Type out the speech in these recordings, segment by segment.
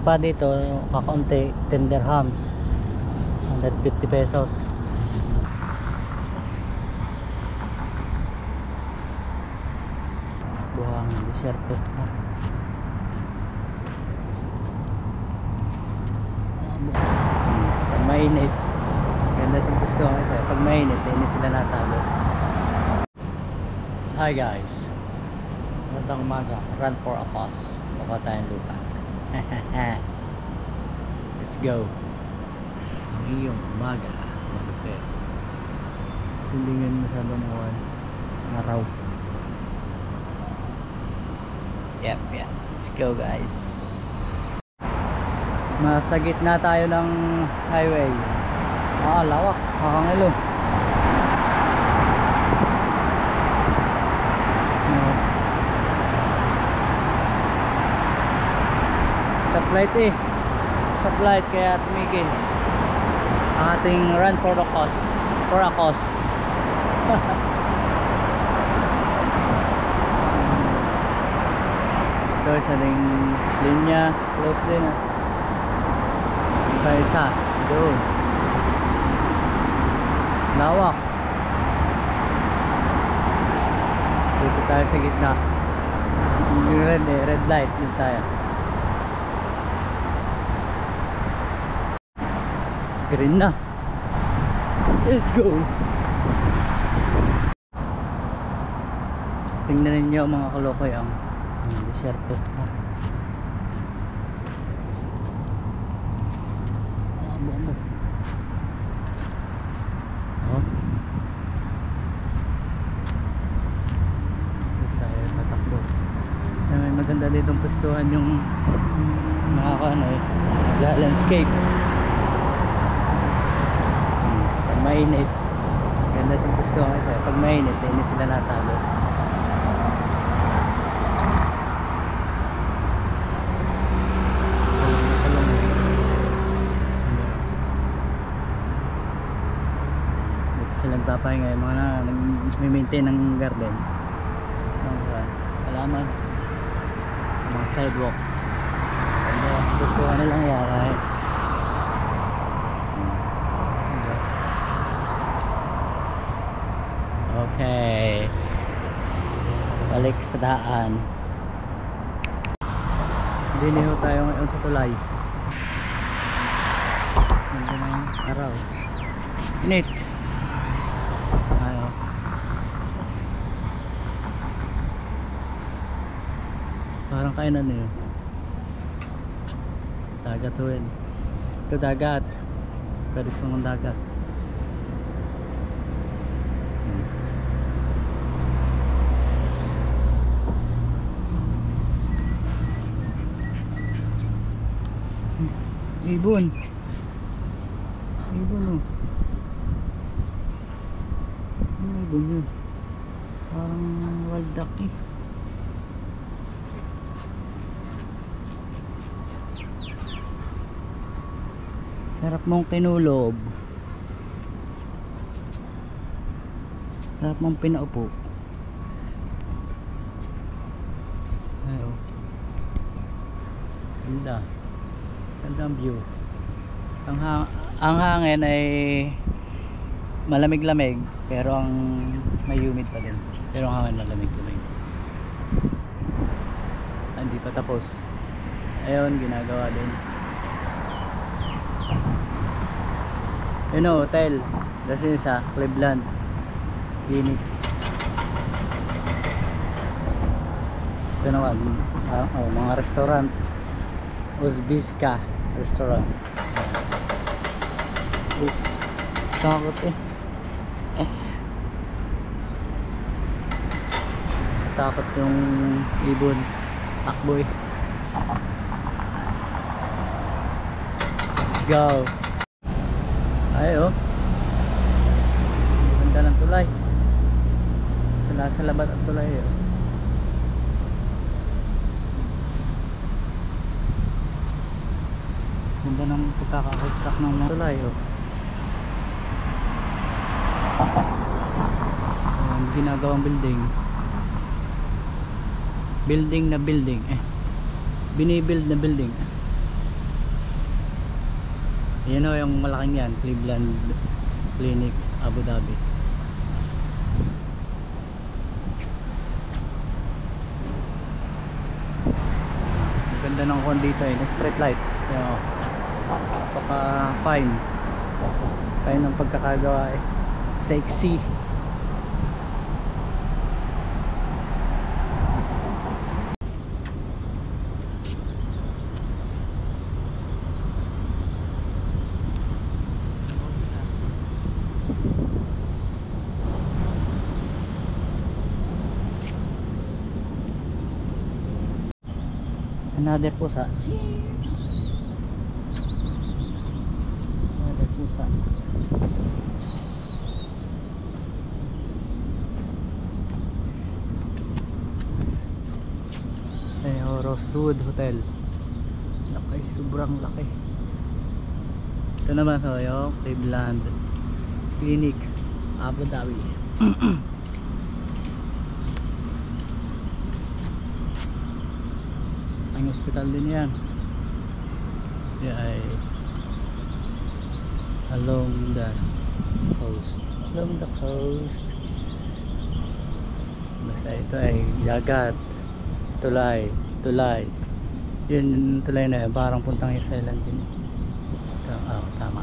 pa dito, kakaunti, 10 dirhams, 150 pesos. Buhangin, desierto. Pag mainit, ganda itong gusto ito. Pag mainit, hindi sila natago. Hi guys, magandang umaga. Run for a cause. Baka tayong lupa. Let's go. Ngayong umaga, malupit. Hindi ngayon masyadong araw. Yep. Let's go guys. Nasa gitna tayo ng highway. Lawak, kakangilo. Stoplight stoplight, kaya tumigil ang ating run for a cause. Ito sa ding linya close din pa isa doon, lawak. Dito tayo sa gitna, yung red light din tayo. Green na. Let's go. Tingnan ninyo mga kalokoy ang desierto. Bombo. Tayo tatakbo. May maganda ditong pustuhan yung landscape. Mainit, ganda itong gusto ito. Pag mainit, hindi sila natalo. Dito sila nagpapahinga, yung mga nag-maintain ng garden, halaman, mga sidewalk. Gusto na lang yara Okay, balik sa daan. Diniho tayo ngayon sa tulay. Ganda ng araw, init. Parang kainan yun. Dagat huwin. Ito dagat, prediksyon ng dagat. Ibon oh. Ano ibon yun? Parang wild duck Sarap mong kinulob. Sarap mong pinaupo. Ganda. Gandang view. Ang hangin ay malamig-lamig, pero ang may humid pa din. Pero ang hangin malamig-lamig. Hindi pa tapos. Ayun, ginagawa din. Yun o, hotel. Kasi sa Cleveland Clinic. Ito naman, mga restaurant. Uzbekska restaurant. Takot takot yung ibon, takbo Let's go. Ay ganda ng tulay. Sa labat ang tulay Ganda ng pagkakakonstruct ng mga tulay ginagawang building na building binibuild na building Yun o yung malaking yan, Cleveland Clinic, Abu Dhabi. Ganda ng kon dito eh, street light. Yan o, baka fine ng pagkakagawa eh, sexy. Another pusa. Another pusa. Ayan, Rosewood Hotel. Laki, sobrang laki. Ito naman ho, yung Cleveland Clinic, Abu Dhabi. Ang hospital din yan. Yan ay along the coast. Along the coast. Basta ito ay dagat, tulay. Yun yung tulay na yun, parang puntang Yes Island din. Tama.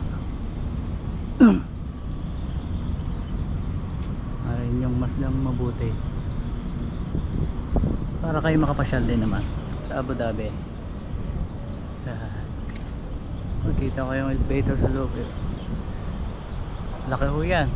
Ayun yung mas lang mabuti. Para kayo makapasyal din naman sa Abu Dhabi. Makita ko yung elevator sa loob eh. Laki ho yan.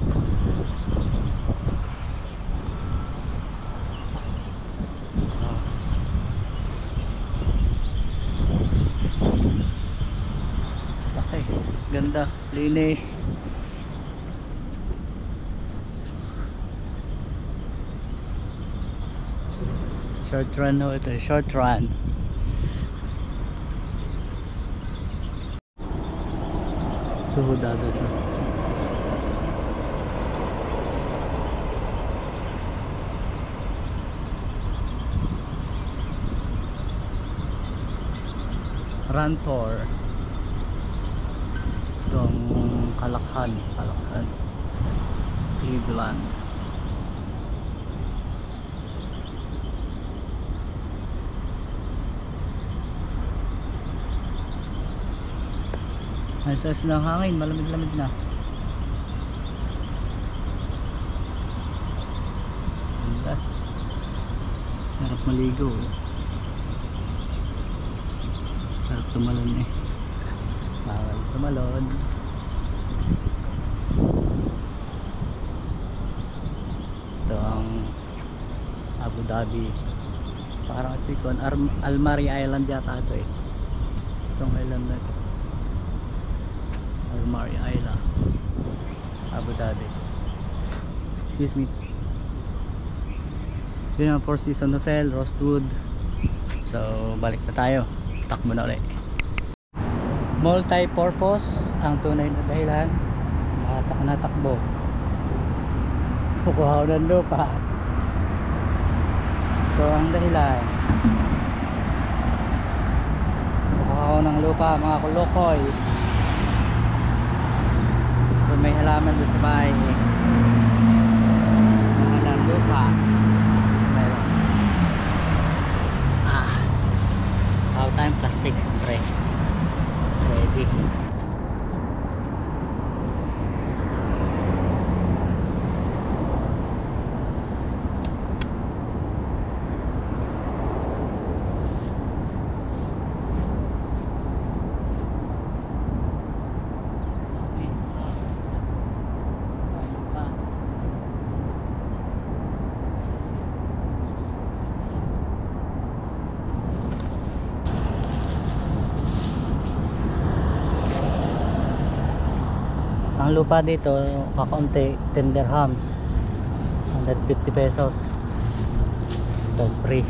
Laki, ganda, linis. Short run ho ito, short run. Ito ho dagat na. Run tour. Itong Kalakhan Cleveland. Ayos ng hangin, malamig-lamig na. Ganda. Sarap maligo. Sarap tumalon eh. Bawal tumalon. Ito ang Abu Dhabi. Parang ito yung Al-Mari Island yata ito eh. Itong island na ito, Al-Mari Island, Abu Dhabi. Excuse me. Yun ang Four Seasons Hotel, Rosewood. So balik na tayo, takbo na ulit. Multi-purpose ang tunay na dahilan natakbo. Kukuha ko ng lupa. Ito ang dahilan. Kukuha ko ng lupa, mga kulukoy. Kung may halaman doon sa bahay, mga lupa meron. All time plastic siyempre. Ready. Ang lupa dito kakaunti, 10 dirhams, 150 pesos. Ito free.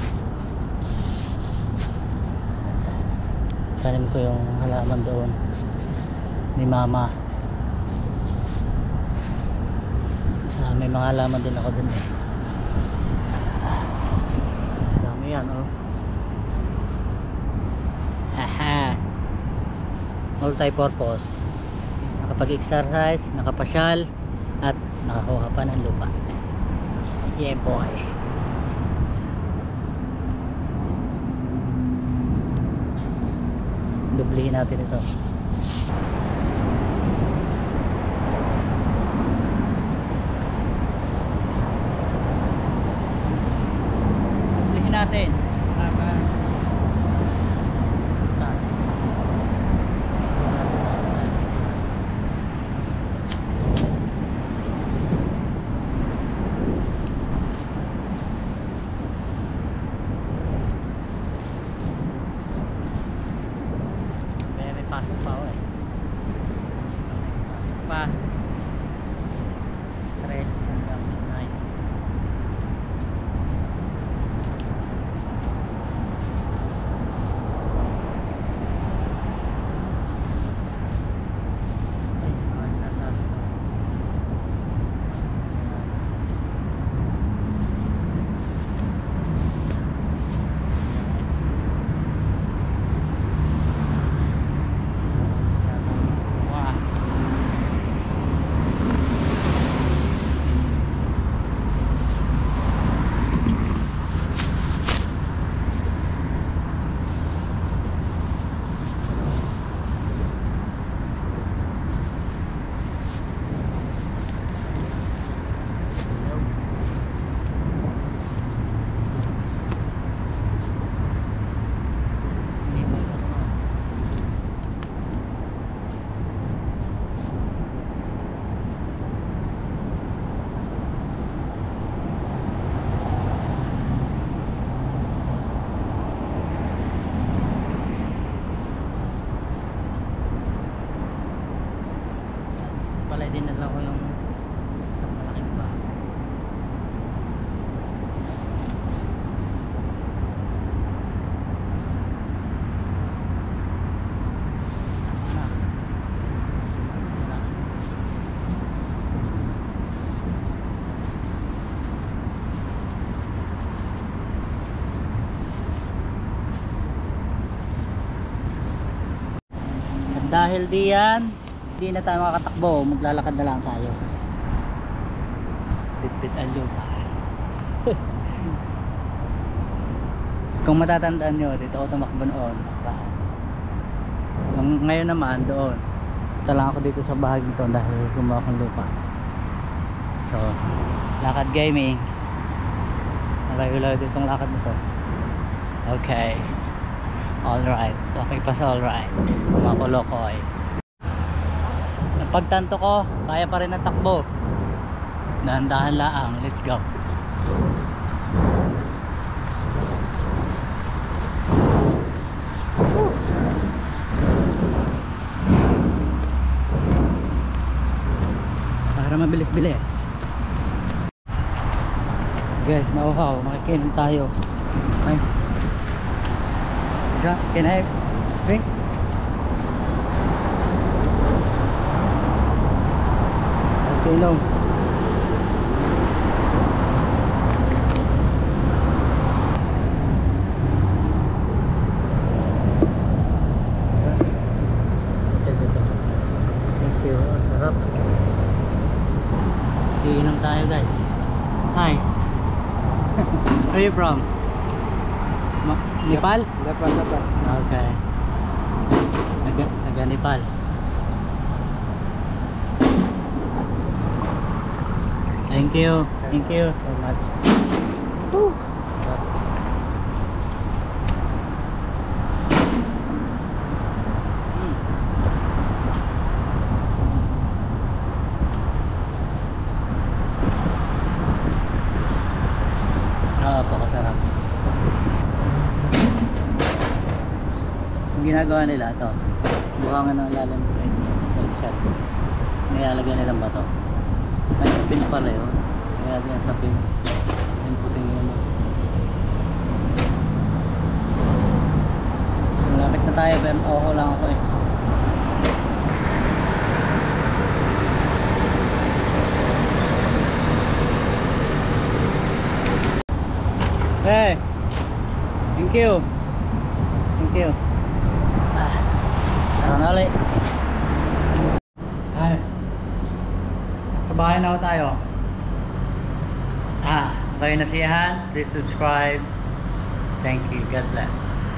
Tanim ko yung halaman doon ni mama. May mga halaman din ako dun eh. Dami yan oh. Haha, multi-purpose. nakapag-exercise, nakapasyal, at nakakuha pa ng lupa. Yeah boy. Dublihin natin ito. Dublihin natin. Pasok pa ako eh. Pasok pa. Stress hanggang night. Ay, nasa pala din na ko yung isang malaking bahay. At dahil diyan hindi na tayo makakatakbo, maglalakad na lang tayo. Bitbit ang lupa. Kung matatandaan nyo, dito ako tumakbo noon. Ngayon naman doon. Ito lang ako dito sa bahagi nito dahil gumawa akong lupa. So, lakad gaming. Malayo-layo ditong lakad nito. Okay. Alright. Okay pa sa alright. Mga kolokoy. Pagtanto ko, kaya pa rin ang takbo. Dahan-dahan lang. Let's go. Para mabilis-bilis. Guys, nauhaw. Makikinom tayo. Ay. Isa, can I drink? Inom. Thank you. Oh, sarap. Iinom tayo guys. Hi. Where are you from? Nepal? Nepal. Okay. Naga Nepal. Thank you so much. Woo. Napakasarap. Ang ginagawa nila ito, buhangan ng lalim sa nilalagyan nilang bato. May sapin pala yun. Kaya diyan sapin. Yung puting yun. Malapit na tayo, pero oho lang ako eh. Hey! Thank you! Thank you! Sarang ulit. Ay, nasa bahay na tayo. Kayo nasiyahan, please subscribe. Thank you. God bless.